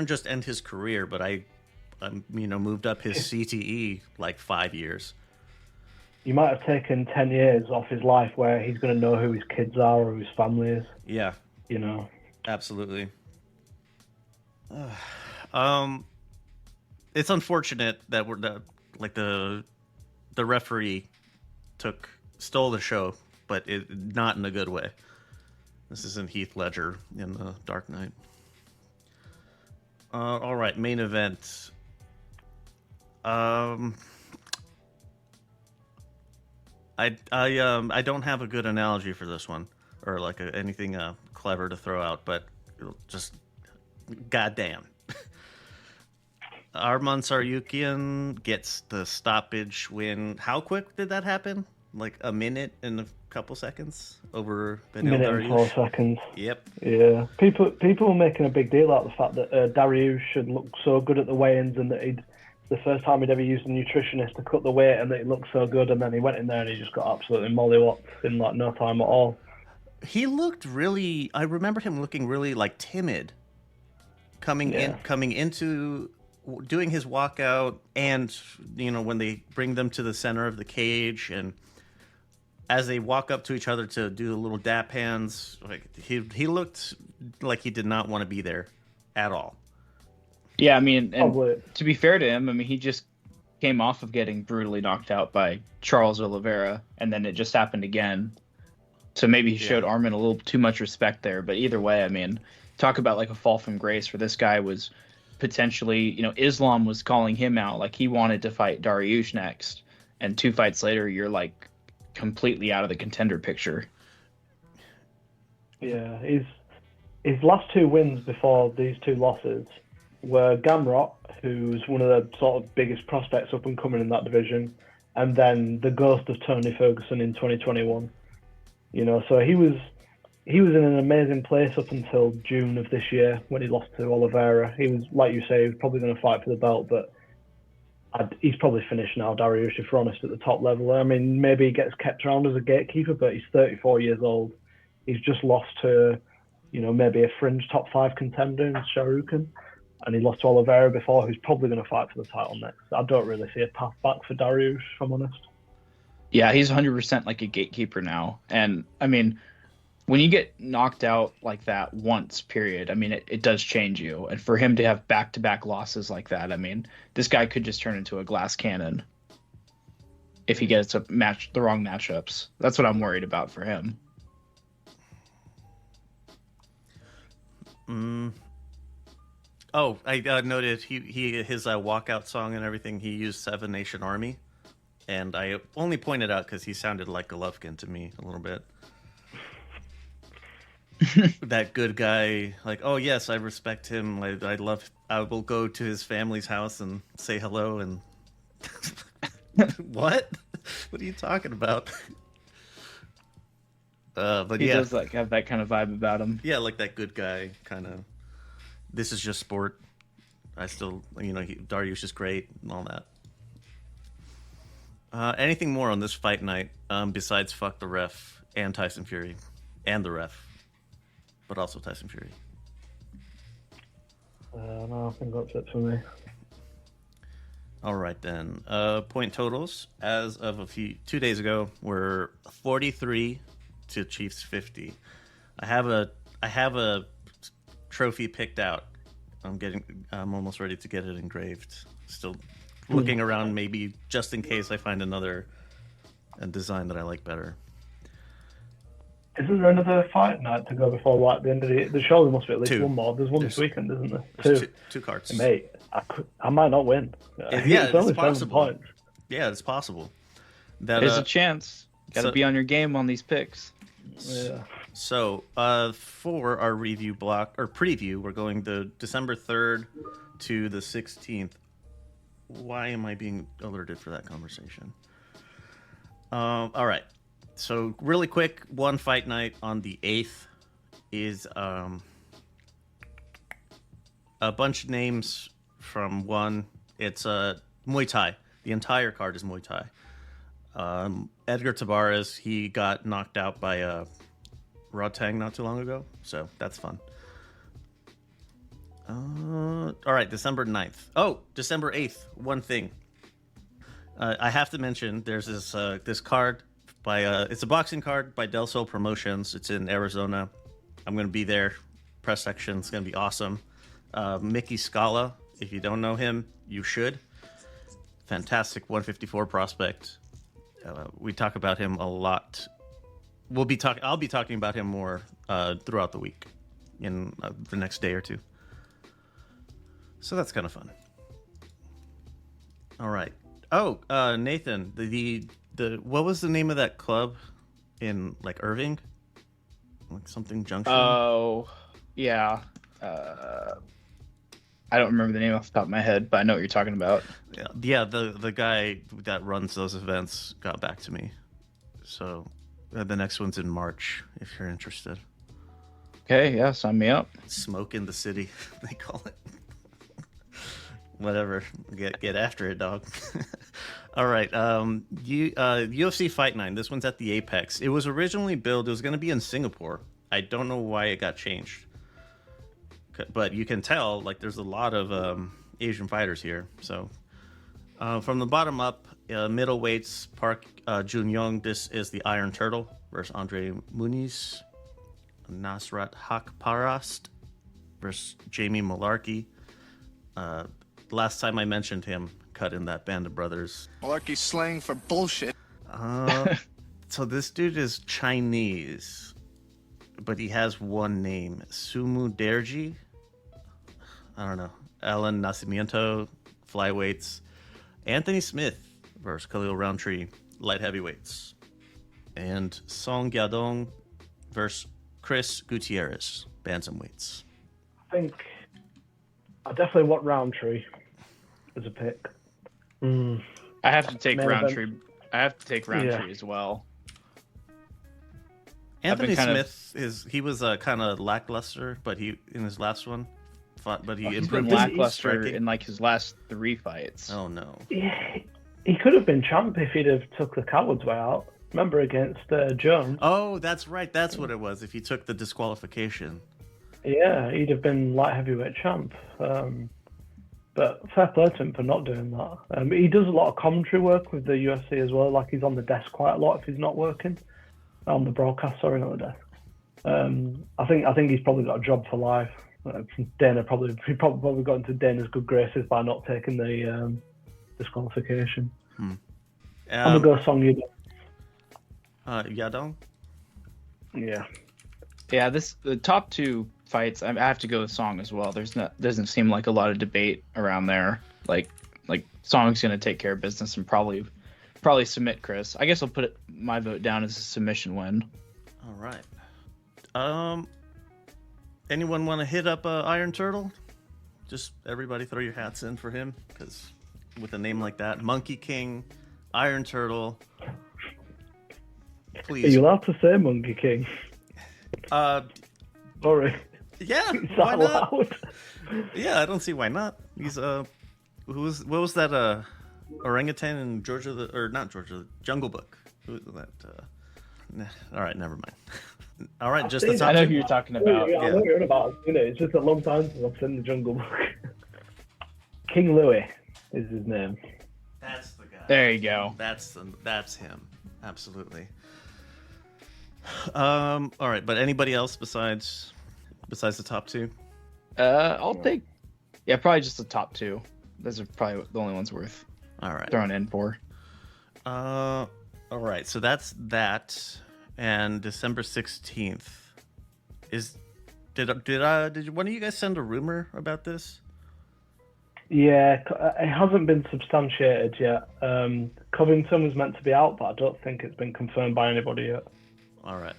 just end his career, but I moved up his CTE like 5 years. You might have taken 10 years off his life where he's going to know who his kids are or who his family is. Yeah, You know. absolutely. It's unfortunate that the referee stole the show, but not in a good way. This isn't Heath Ledger in The Dark Knight. All right, main event. I don't have a good analogy for this one, or like anything clever to throw out, but just goddamn. Arman Saryukian gets the stoppage win. How quick did that happen? Like a minute and a couple seconds over Beneil Minute and 4 Dariush? seconds. Yep. Yeah. People are making a big deal out of the fact that Dariush should look so good at the weigh-ins, and that the first time he'd ever used a nutritionist to cut the weight, and that he looked so good, and then he went in there and he just got absolutely mollywopped in like no time at all. He looked really. I remember him looking really like timid, coming into doing his walkout, and when they bring them to the center of the cage, and as they walk up to each other to do the little dap hands, like he looked like he did not want to be there at all. Yeah, I mean, and Probably. to be fair to him, I mean, he just came off of getting brutally knocked out by Charles Oliveira, and then it just happened again. So maybe he showed Arman a little too much respect there. But either way, I mean, talk about like a fall from grace where this guy was potentially, Islam was calling him out. Like he wanted to fight Dariush next. And 2 fights later, you're like completely out of the contender picture. Yeah, his last 2 wins before these 2 losses were Gamrot, who's one of the sort of biggest prospects up and coming in that division, and then the ghost of Tony Ferguson in 2021. So he was in an amazing place up until June of this year when he lost to Oliveira. He was, like you say, he was probably going to fight for the belt, but he's probably finished now, Dariush, if we're honest, at the top level. I mean, maybe he gets kept around as a gatekeeper, but he's 34 years old. He's just lost to, maybe a fringe top 5 contender in Shahrukh, and he lost to Oliveira before, who's probably going to fight for the title next. I don't really see a path back for Dariush, if I'm honest. Yeah, he's 100% like a gatekeeper now. And I mean, when you get knocked out like that once, period, I mean, it does change you. And for him to have back-to-back losses like that, I mean, this guy could just turn into a glass cannon. if he gets the wrong matchups. That's what I'm worried about for him. Oh, I noted his walkout song and everything. He used Seven Nation Army, and I only pointed out because he sounded like Golovkin to me a little bit. That good guy, like, oh yes, I respect him. Like, I will go to his family's house and say hello. And what? What are you talking about? But He yeah, does like have that kind of vibe about him. yeah, like that good guy kind of. This is just sport. I still, Dariush is great and all that. Anything more on this fight night besides fuck the ref and Tyson Fury and the ref, but also Tyson Fury? No, I think that's it for me. All right then. Point totals as of 2 days ago were 43 to Chiefs 50. I have a trophy picked out. I'm almost ready to get it engraved. Still looking around, maybe just in case I find another design that I like better. Isn't there another fight night to go before the end of the show? There must be at least 2. one more. There's one this weekend, isn't there? There's two cards. Mate, I might not win. Yeah, only it's possible. 7 points. Yeah, it's possible. There's a chance. Got to be on your game on these picks. Yeah. So, for our review block or preview, we're going to December 3rd to the 16th. Why am I being alerted for that conversation? All right. So, really quick, one fight night on the 8th is a bunch of names from one. It's Muay Thai. The entire card is Muay Thai. Edgar Tabarez, he got knocked out by Rodtang not too long ago, so that's fun. All right, December 9th. Oh, December 8th, one thing. I have to mention, there's this card by it's a boxing card by Del Sol Promotions. It's in Arizona. I'm going to be there. Press section. It's going to be awesome. Mickey Scala, if you don't know him, you should. Fantastic 154 prospect. We talk about him a lot. I'll be talking about him more throughout the week in the next day or two. So that's kind of fun. All right. Oh, Nathan, the what was the name of that club in like Irving? Like something Junction? Oh, yeah. I don't remember the name off the top of my head, but I know what you're talking about. Yeah. The guy that runs those events got back to me. So the next one's in March, if you're interested. Okay, yeah, sign me up. Smoke in the city, they call it. Whatever, get after it, dog. All right, UFC Fight 9. This one's at the Apex. It was originally billed. It was going to be in Singapore. I don't know why it got changed, but you can tell like there's a lot of Asian fighters here. So from the bottom up, middleweights, Park Jun Young. This is the Iron Turtle versus Andre Muniz. Nasrat Hakparast versus Jamie Malarkey. Last time I mentioned him, cut in that Band of Brothers. Malarkey slang for bullshit. So this dude is Chinese, but he has one name, Sumu Derji. I don't know. Alan Nascimento, flyweights. Anthony Smith versus Khalil Roundtree, light heavyweights. And Song Yadong versus Chris Gutierrez, bantamweights. I think I definitely want Roundtree as a pick. I have to take Man, Roundtree. I have to take Roundtree Yeah. as well. Anthony kind of- Smith he was kind of lackluster, but he in his last one, but he He's been improved his lackluster striking. in like his last 3 fights. Oh no! Yeah, he could have been champ if he'd have took the coward's way out. Remember against Jones? Oh, that's right. That's what it was. If he took the disqualification. Yeah, he'd have been light heavyweight champ. But fair play to him for not doing that. He does a lot of commentary work with the UFC as well. Like he's on the desk quite a lot if he's not working. On the broadcast, sorry, not the desk. I think he's probably got a job for life. Dana he probably got into Dana's good graces by not taking the disqualification. I'm gonna go Song Yudong. Yadong. Yeah. Yeah, the top two fights, I have to go with Song as well. Doesn't seem like a lot of debate around there. Like Song's gonna take care of business and probably submit Chris. I guess I'll put my vote down as a submission win. All right. Anyone want to hit up Iron Turtle? Just everybody throw your hats in for him, because with a name like that, Monkey King, Iron Turtle. Please. Are you allowed to say Monkey King? Sorry. Yeah. Is Why that not? allowed? Yeah, I don't see why not. He's what was that orangutan in Jungle Book? Who was that? All right, never mind. All right, just the top I know two. who you're talking about. I know what you're on about. You know, it's just a long time since I've seen the Jungle Book. King Louis is his name. That's the guy. There you go. That's him. Absolutely. All right, but anybody else besides the top two? I'll take. Yeah, probably just the top two. Those are probably the only ones worth All right. throwing in for. All right, so that's that. And December 16th did one of you guys send a rumor about this? Yeah, it hasn't been substantiated yet. Covington was meant to be out, but I don't think it's been confirmed by anybody yet. All right,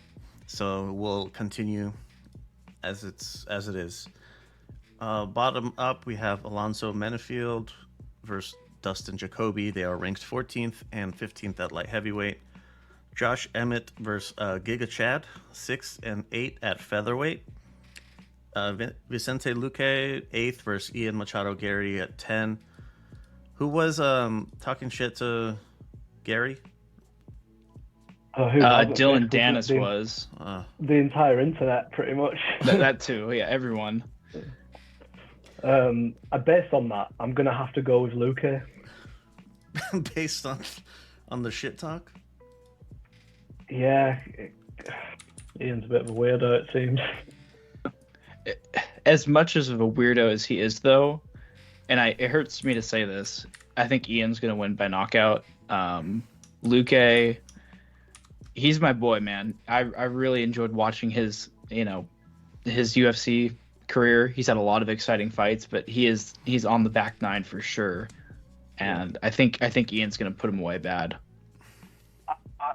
so we'll continue as it is. Bottom up, we have Alonso Menefield versus Dustin Jacoby. They are ranked 14th and 15th at light heavyweight. Josh Emmett versus Giga Chad, 6 and 8 at featherweight. Vicente Luque, 8th versus Ian Machado Gary at 10. Who was talking shit to Gary? Dylan Dennis was. The entire internet, pretty much. that too, yeah, everyone. Based on that, I'm going to have to go with Luque. Based on the shit talk? Yeah, Ian's a bit of a weirdo, it seems. As much as of a weirdo as he is, though, and it hurts me to say this, I think Ian's going to win by knockout. Luque, he's my boy, man. I really enjoyed watching his UFC career. He's had a lot of exciting fights, but he's on the back nine for sure. And I think Ian's going to put him away bad.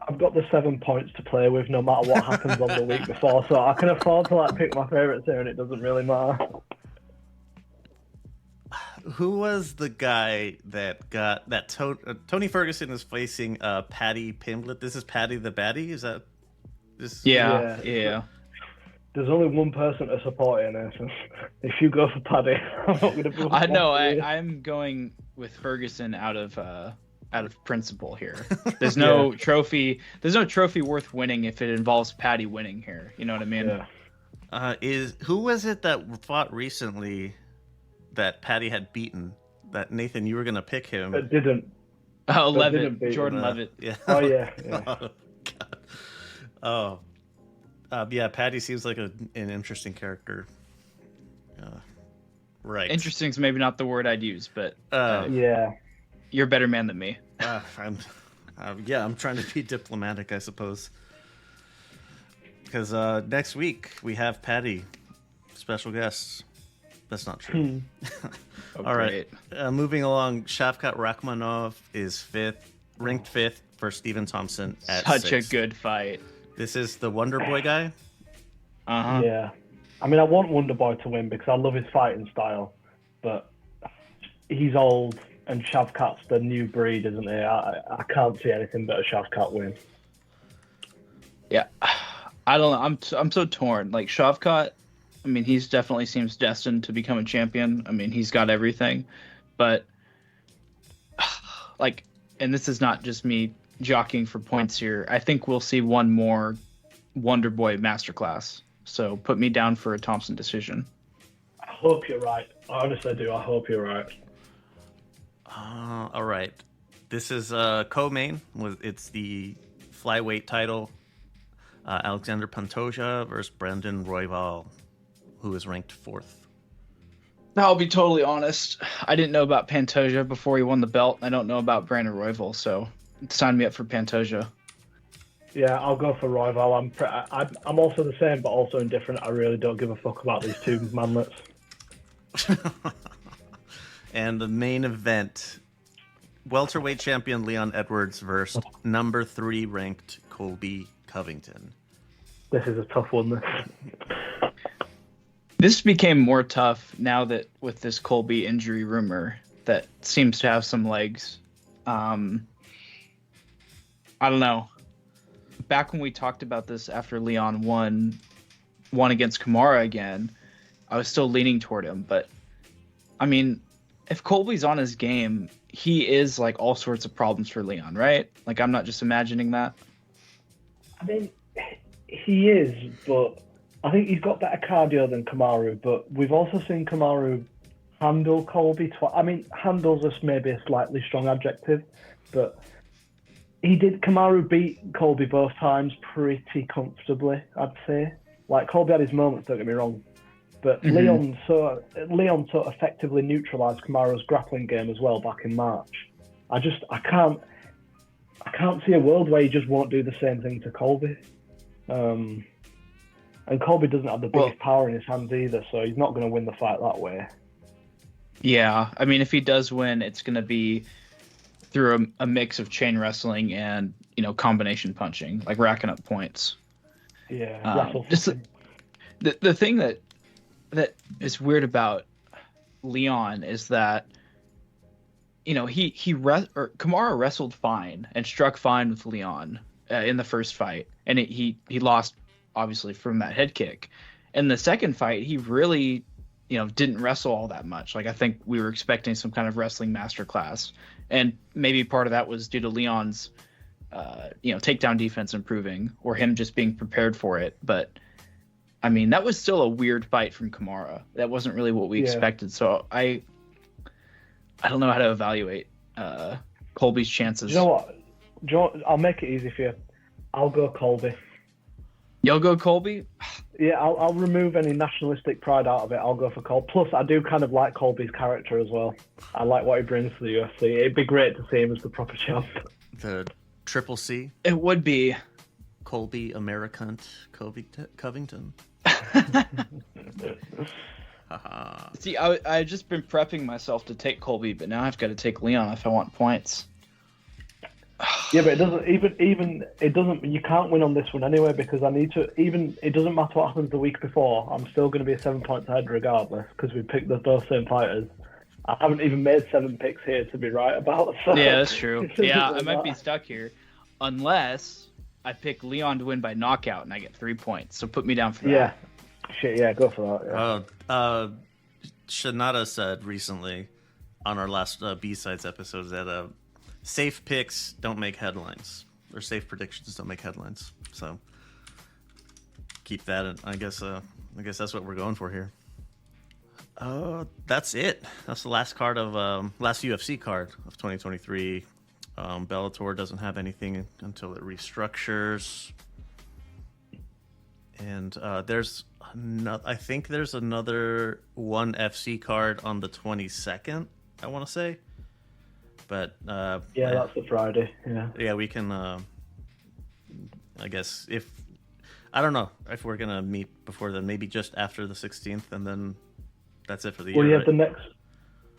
I've got the 7 points to play with no matter what happens on the week before, so I can afford to pick my favourites here, and it doesn't really matter. Who was the guy that got that? Tony Ferguson is facing Paddy Pimblett. This is Paddy the Baddie. Is that this? Yeah. There's only one person to support in this. If you go for Paddy, I'm not going to be. I know. I'm going with Ferguson out of principle here. There's no trophy. There's no trophy worth winning if it involves Paddy winning here. You know what I mean? Yeah. Who was it that fought recently that Paddy had beaten? That Nathan, you were gonna pick him. It didn't. Oh, Levitt, Jordan Levitt. Yeah. Oh yeah. Oh, God. Yeah. Paddy seems like an interesting character. Right. Interesting is maybe not the word I'd use, but Yeah. you're a better man than me. I'm trying to be diplomatic, I suppose. Because next week we have Paddy, special guests. That's not true. All right. Moving along, Shavkat Rakhmonov is ranked fifth for Stephen Thompson at Such 6th. a good fight. This is the Wonder Boy guy. Uh-huh. Yeah. I mean, I want Wonder Boy to win because I love his fighting style, but he's old. And Shavkat's the new breed, isn't he? I can't see anything but a Shavkat win. Yeah, I don't know. I'm so torn. Like Shavkat, I mean, he's definitely seems destined to become a champion. I mean, he's got everything, but and this is not just me jockeying for points here. I think we'll see one more Wonder Boy masterclass. So put me down for a Thompson decision. I hope you're right. I honestly do. I hope you're right. All right. This is co-main. It's the flyweight title. Alexander Pantoja versus Brandon Royval, who is ranked 4th. I'll be totally honest. I didn't know about Pantoja before he won the belt. I don't know about Brandon Royval, so Sign me up for Pantoja. Yeah, I'll go for Royval. I'm also the same, but also indifferent. I really don't give a fuck about these two manlets. And the main event, welterweight champion Leon Edwards versus number 3 ranked Colby Covington. This is a tough one. This became more tough now that with this Colby injury rumor that seems to have some legs. I don't know. Back when we talked about this after Leon won against Kamara again, I was still leaning toward him. But, I mean, if Colby's on his game, he is like all sorts of problems for Leon, right? Like, I'm not just imagining that. I mean, he is, but I think he's got better cardio than Kamaru. But we've also seen Kamaru handle Colby twice. I mean, handles us maybe a slightly strong adjective, but Kamaru beat Colby both times pretty comfortably, I'd say. Like, Colby had his moments, don't get me wrong, but Leon so effectively neutralised Kamaru's grappling game as well back in March. I can't see a world where he just won't do the same thing to Colby. And Colby doesn't have the biggest power in his hands either, so he's not going to win the fight that way. Yeah, I mean, if he does win, it's going to be through a mix of chain wrestling and, combination punching, like racking up points. Yeah, just the thing that is weird about Leon is that, Kamara wrestled fine and struck fine with Leon in the first fight, and he lost obviously from that head kick. In the second fight, he really, didn't wrestle all that much. Like, I think we were expecting some kind of wrestling masterclass, and maybe part of that was due to Leon's, takedown defense improving, or him just being prepared for it. But I mean, that was still a weird fight from Kamara. That wasn't really what we expected. So I don't know how to evaluate Colby's chances. You know what? I'll make it easy for you. I'll go Colby. You'll go Colby? Yeah, I'll remove any nationalistic pride out of it. I'll go for Colby. Plus, I do kind of like Colby's character as well. I like what he brings to the UFC. It'd be great to see him as the proper champ. The Triple C? It would be. Colby Americunt Covington. See, I've just been prepping myself to take Colby, but now I've got to take Leon if I want points. Yeah, but it doesn't. You can't win on this one anyway, because it doesn't matter what happens the week before. I'm still going to be 7 points ahead regardless, because we picked those same fighters. I haven't even made 7 picks here to be right about. So. Yeah, that's true. Yeah, I might be stuck here, unless I pick Leon to win by knockout and I get 3 points. So put me down for that. Yeah, shit. Yeah, go for that. Yeah. Shanada said recently on our last B-Sides episode that safe picks don't make headlines, or safe predictions don't make headlines. So keep that in. I guess that's what we're going for here. That's it. That's the last last UFC card of 2023. Bellator doesn't have anything until it restructures, and I think there's another ONE FC card on the 22nd. I want to say. But that's the Friday. Yeah, we can. I guess I don't know if we're gonna meet before then. Maybe just after the 16th, and then that's it for the year. Well, yeah, right?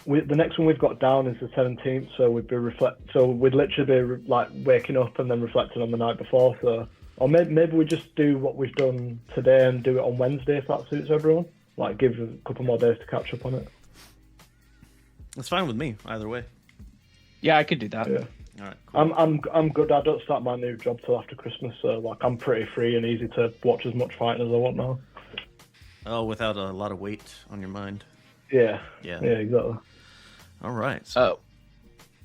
the next one we've got down is the 17th, so we'd literally be like waking up and then reflecting on the night before. So, or maybe we just do what we've done today and do it on Wednesday if that suits everyone. Like, give a couple more days to catch up on it. It's fine with me either way. Yeah, I could do that. Yeah. All right. Cool. I'm good. I don't start my new job till after Christmas, so like I'm pretty free and easy to watch as much fighting as I want now. Oh, without a lot of weight on your mind. Yeah. Yeah. Yeah, exactly. All right. So,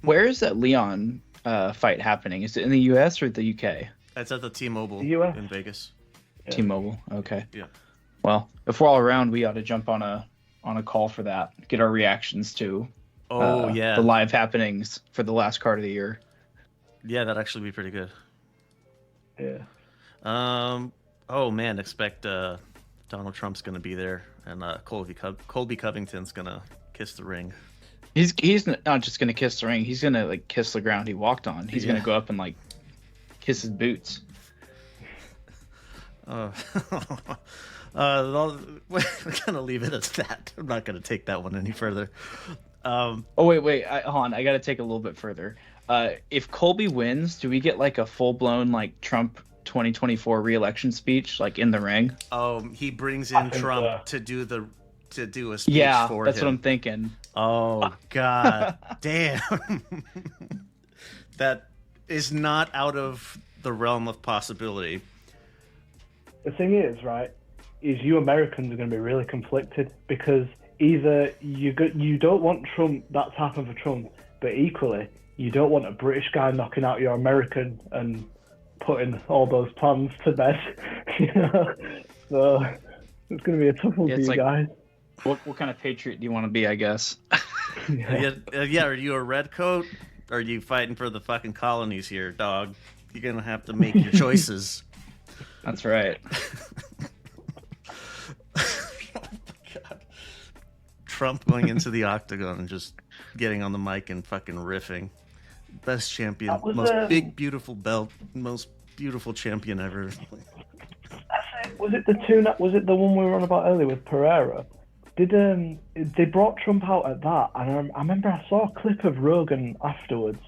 where is that Leon fight happening? Is it in the U.S. or the U.K.? It's at the T-Mobile in Vegas. Yeah. T-Mobile. Okay. Yeah. Well, if we're all around, we ought to jump on a call for that. Get our reactions to. Yeah. The live happenings for the last card of the year. Yeah, that'd actually be pretty good. Yeah. Oh man, expect Donald Trump's gonna be there, and Colby Covington's gonna kiss the ring. He's not just gonna kiss the ring. He's gonna like kiss the ground he walked on. He's gonna go up and like kiss his boots. We're gonna leave it at that. I'm not gonna take that one any further. Oh wait, hold on. I gotta take a little bit further. If Colby wins, do we get like a full blown like Trump 2024 re-election speech like in the ring? Oh, he brings in Trump to do a speech for him. That's what I'm thinking. Oh God, damn! That is not out of the realm of possibility. The thing is, right, is you Americans are going to be really conflicted because either you don't want Trump, that's half of a Trump, but equally you don't want a British guy knocking out your American and putting all those plans to bed. You know? So it's going to be a tough one for you guys. What kind of patriot do you want to be, I guess? Yeah, are you a red coat? Or are you fighting for the fucking colonies here, dog? You're going to have to make your choices. That's right. God. Trump going into the octagon and just getting on the mic and fucking riffing. Best champion, most big, beautiful belt, most beautiful champion ever. Was it the one we were on about earlier with Pereira? They brought Trump out at that, and I remember I saw a clip of Rogan afterwards,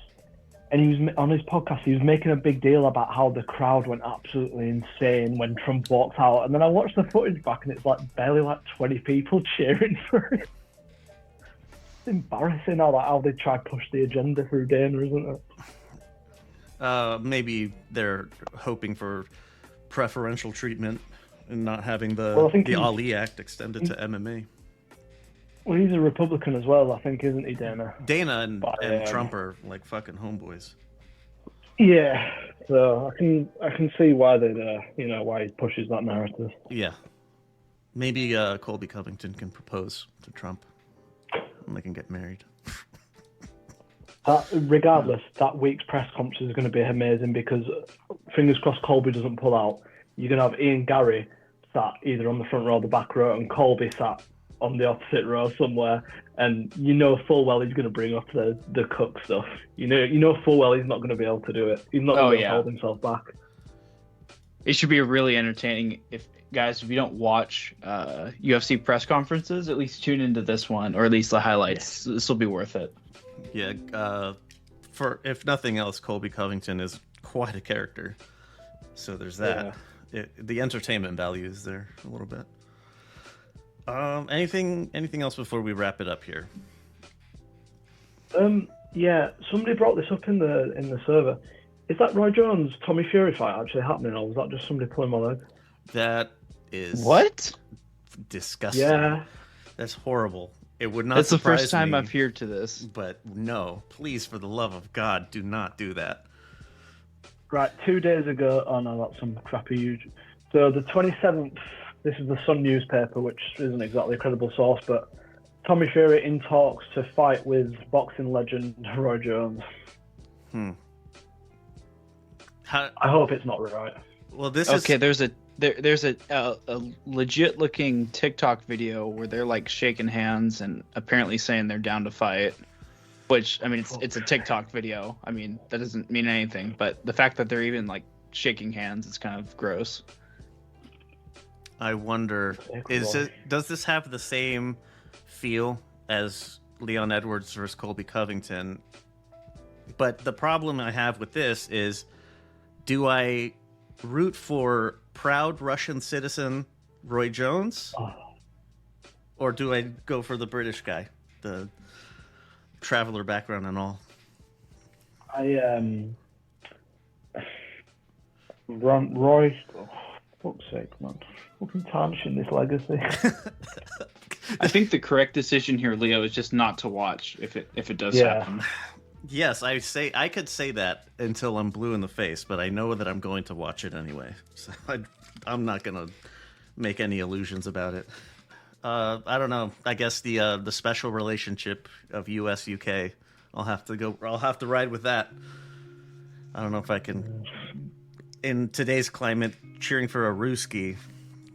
and he was on his podcast. He was making a big deal about how the crowd went absolutely insane when Trump walked out, and then I watched the footage back, and it's like barely like 20 people cheering for him. It's embarrassing how they try to push the agenda through Dana, isn't it? Maybe they're hoping for preferential treatment and not having the Ali Act extended to MMA. Well, he's a Republican as well, I think, isn't he, Dana? Dana and Trump are like fucking homeboys. Yeah, so I can see why why he pushes that narrative. Yeah, maybe Colby Covington can propose to Trump, and they can get married. Regardless, that week's press conference is going to be amazing because fingers crossed Colby doesn't pull out. You're going to have Ian Gary sat either on the front row or the back row, and Colby sat on the opposite row somewhere, and you know full well he's going to bring up the cook stuff. You know full well he's not going to be able to do it. He's not going to hold himself back. It should be really entertaining. If you don't watch UFC press conferences, at least tune into this one, or at least the highlights. This will be worth it. Yeah, for if nothing else, Colby Covington is quite a character. So there's that. Yeah. The entertainment value is there a little bit. Anything else before we wrap it up here? Yeah, somebody brought this up in the server. Is that Roy Jones Tommy Fury fight actually happening, or was that just somebody pulling my leg? That is what? Disgusting. Yeah, that's horrible. It would not. That's the first surprise time me, I've heard to this. But no, please, for the love of God, do not do that. Right, 2 days ago. Oh no, that's some crappy huge. So the 27th. This is the Sun newspaper, which isn't exactly a credible source, but Tommy Fury in talks to fight with boxing legend Roy Jones. I hope it's not right. Well, this is okay. There's a legit looking TikTok video where they're like shaking hands and apparently saying they're down to fight. Which, I mean, it's a TikTok video. I mean, that doesn't mean anything, but the fact that they're even like shaking hands is kind of gross. I wonder, does this have the same feel as Leon Edwards versus Colby Covington? But the problem I have with this is, do I root for proud Russian citizen Roy Jones? Or do I go for the British guy, the traveler background and all? Roy, fuck's sake, man. Fucking tarnishing this legacy. I think the correct decision here, Leo, is just not to watch if it does happen. Yes, I could say that until I'm blue in the face, but I know that I'm going to watch it anyway. So I'm not gonna make any illusions about it. I don't know. I guess the special relationship of US UK. I'll have to ride with that. I don't know if I can. In today's climate, cheering for a Ruski,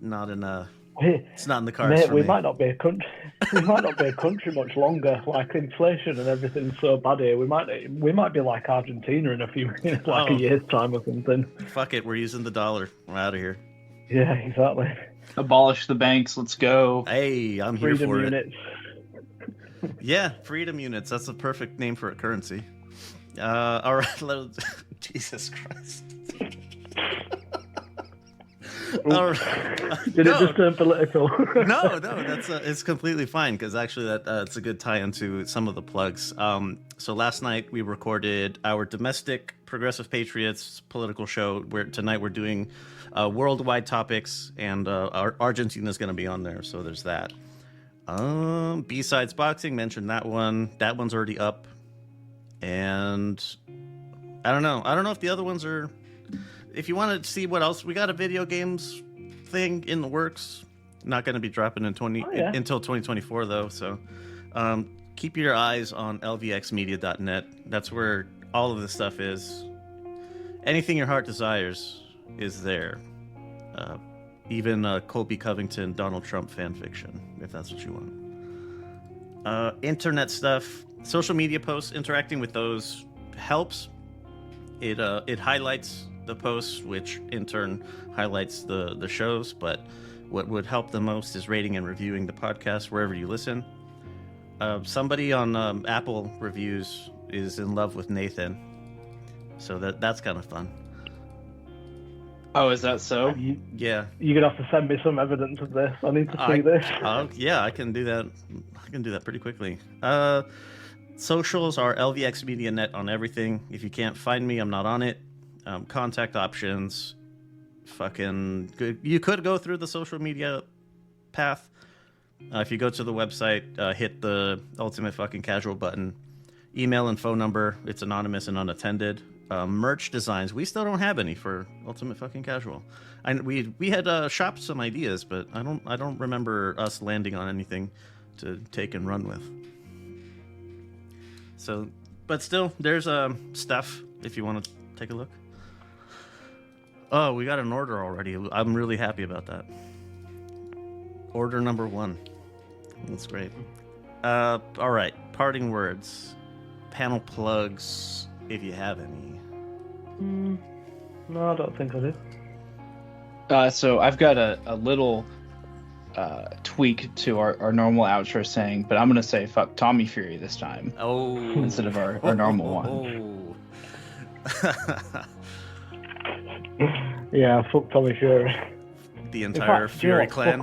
not in a It's not in the cards Mate, for we me. might not be a country. We might not be a country much longer. Like inflation and everything's so bad here. We might be like Argentina in a few in like a year's time or something. Fuck it, we're using the dollar. We're out of here. Yeah, exactly. Abolish the banks. Let's go. Hey, I'm here Freedom for units. it. Yeah, freedom units. That's the perfect name for a currency. All right, Jesus Christ. All right. Did it just turn political? No, that's it's completely fine because actually it's a good tie into some of the plugs. So last night we recorded our domestic Progressive Patriots political show. Where tonight we're doing worldwide topics, and Argentina is going to be on there. So there's that. B-sides boxing, mentioned that one. That one's already up, and I don't know if the other ones are. If you want to see what else, we got a video games thing in the works. Not going to be dropping in until 2024 though. So keep your eyes on lvxmedia.net. That's where all of this stuff is. Anything your heart desires is there. Even Colby Covington, Donald Trump fan fiction, if that's what you want. Internet stuff, social media posts, interacting with those helps. It highlights the posts, which in turn highlights the shows. But what would help the most is rating and reviewing the podcast wherever you listen. Somebody on Apple reviews is in love with Nathan, so that's kind of fun. Oh, is that so? Yeah, You're gonna have to send me some evidence of this. I need to see this. Yeah, I can do that. I can do that pretty quickly. Socials are LVX Media Net on everything. If you can't find me, I'm not on it. Contact options, fucking good. You could go through the social media path. If you go to the website, hit the Ultimate Fucking Casual button. Email and phone number. It's anonymous and unattended. Merch designs. We still don't have any for Ultimate Fucking Casual. We had shopped some ideas, but I don't remember us landing on anything to take and run with. So, but still, there's stuff if you want to take a look. Oh, we got an order already. I'm really happy about that. Order number 1. That's great. All right. Parting words. Panel plugs, if you have any. No, I don't think I do. So I've got a little tweak to our normal outro saying, but I'm going to say fuck Tommy Fury this time. Oh. Instead of our normal one. Yeah, fuck Tommy Fury. The entire Fury clan.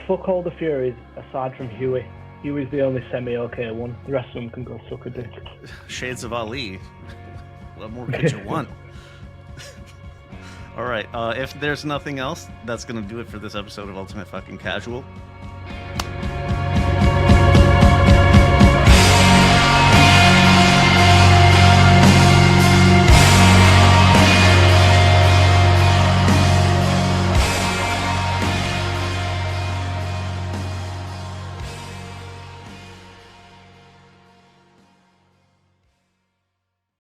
Fuck all the Furies aside from Huey. Huey's the only semi-okay one. The rest of them can go suck a dick. Shades of Ali. What more could you want? All right. If there's nothing else, that's going to do it for this episode of Ultimate Fucking Casual.